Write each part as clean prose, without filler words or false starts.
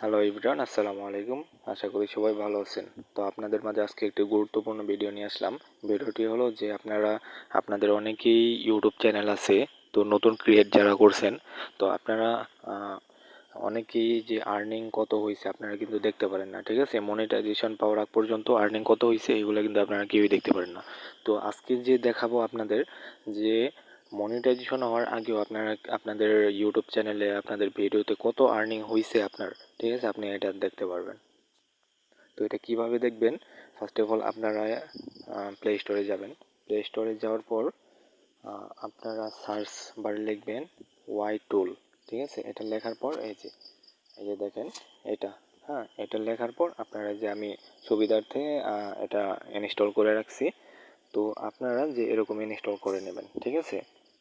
Hello everyone, আসসালামু আলাইকুম। আশা করি সবাই ভালো আছেন। তো আপনাদের মাঝে আজকে একটি গুরুত্বপূর্ণ ভিডিও নিয়ে আসলাম। ভিডিওটি হলো যে আপনাদের অনেকেই ইউটিউব চ্যানেল আছে, তো নতুন ক্রিয়েট যারা করছেন, তো আপনারা অনেকেই যে আর্নিং কত হয়েছে আপনারা কিন্তু দেখতে পারেন না, ঠিক আছে? মনিটাইজেশন পাওয়ার আগ পর্যন্ত আর্নিং কত হয়েছে এগুলো কিন্তু আপনারা কেউই দেখতে পারেন না। তো আজকে যে দেখাবো আপনাদের যে মনিটাইজেশন হওয়ার আগেও আপনাদের ইউটিউব চ্যানেলে আপনাদের ভিডিওতে কত আর্নিং হয়েছে আপনার, ঠিক আছে? আপনি এটা দেখতে পারবেন। তো এটা কিভাবে দেখবেন? ফার্স্ট অফ অল আপনারা প্লে স্টোরে যাবেন। প্লে স্টোরে যাওয়ার পর আপনারা সার্চ বারে লিখবেন ওয়াই টুল, ঠিক আছে? এটা লেখার পর এই যে দেখেন এটা, হ্যাঁ, এটা লেখার পর আপনারা যে আমি সুবিধার্থে এটা ইনস্টল করে রাখছি, তো আপনারা যে এরকম ইনস্টল করে নেবেন, ঠিক আছে?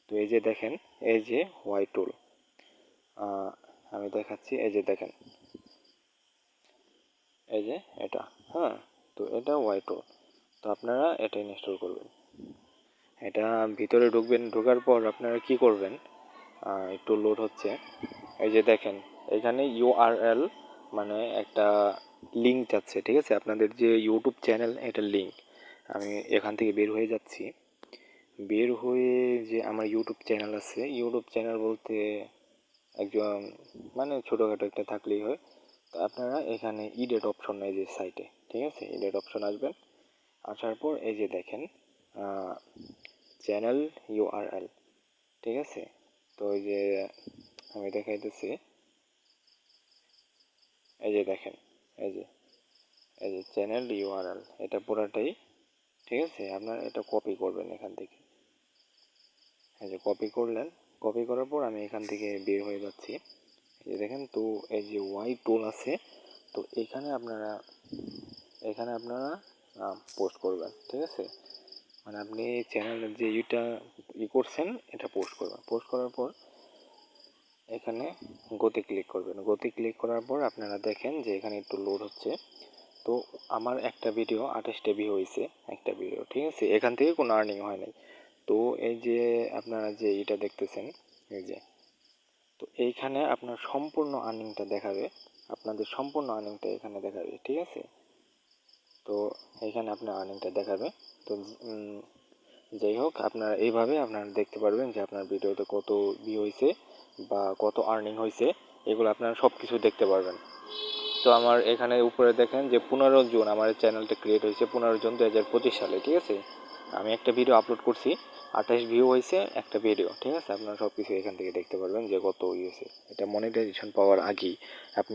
তো এই যে দেখেন, এই যে ওয়াই টুল, আমি দেখাচ্ছি, এই যে দেখেন, এই যে এটা, হ্যাঁ, তো এটা ওয়াই টুল। তো আপনারা এটা ইনস্টল করবেন। এটা ভিতরে ঢুকবেন, ঢোকার পর আপনারা কি করবেন, একটু লোড হচ্ছে। এই যে দেখেন এখানে ইউআরএল মানে একটা লিঙ্ক যাচ্ছে, ঠিক আছে? আপনাদের যে ইউটিউব চ্যানেল এটার লিঙ্ক। আমি এখান থেকে বের হয়ে যাচ্ছি। বের হয়ে যে আমার ইউটিউব চ্যানেল আছে, ইউটিউব চ্যানেল বলতে একজন মানে ছোটোখাটো একটা থাকলেই হয়। তো আপনারা এখানে ইডিট অপশন, এই যে সাইটে, ঠিক আছে, ইডিট অপশন আসবেন। আসার পর এই যে দেখেন চ্যানেল ইউআরএল, ঠিক আছে? তো এই যে আমি দেখাইতেছি, এই যে দেখেন, এই যে এই যে চ্যানেল ইউআরএল, এটা পুরাটাই, ঠিক আছে? আপনারা এটা কপি করবেন এখান থেকে। এই যে কপি করলেন, কপি করার পর আমি এখান থেকে বের হয়ে যাচ্ছি। এই যে দেখেন, তো এই যে ওয়াই টুল আছে, তো এখানে আপনারা পোস্ট করবেন, ঠিক আছে? মানে আপনি চ্যানেলের যে করছেন এটা পোস্ট করবেন। পোস্ট করার পর এখানে গতি ক্লিক করবেন। গতি ক্লিক করার পর আপনারা দেখেন যে এখানে একটু লোড হচ্ছে। তো আমার একটা ভিডিও 28টা ভিউ হয়েছে, একটা ভিডিও, ঠিক আছে? এখান থেকে কোনো আর্নিং হয় নাই। তো এই যে আপনারা যে এটা দেখতেছেন, এই যে, তো এইখানে আপনার সম্পূর্ণ আর্নিংটা দেখাবে, আপনাদের সম্পূর্ণ আর্নিংটা এখানে দেখাবে, ঠিক আছে? তো এইখানে আপনার আর্নিংটা দেখাবে। তো যাই হোক, আপনারা এইভাবে আপনারা দেখতে পারবেন যে আপনার ভিডিওতে কত ভিউ হয়েছে বা কত আর্নিং হয়েছে, এগুলো আপনারা সব কিছু দেখতে পারবেন। তো আমার এখানে উপরে দেখেন যে 15 জুন আমার চ্যানেলটা ক্রিয়েট হয়েছে, 15 জুন 2025 সালে, ঠিক আছে? আমি একটা ভিডিও আপলোড করছি, 28 ভিউ হয়েছে একটা ভিডিও, ঠিক আছে? আপনারা সব কিছু এখান থেকে দেখতে পারবেন যে কত হয়েছে। এটা মনিটাইজেশন পাওয়ার আগেই আপনি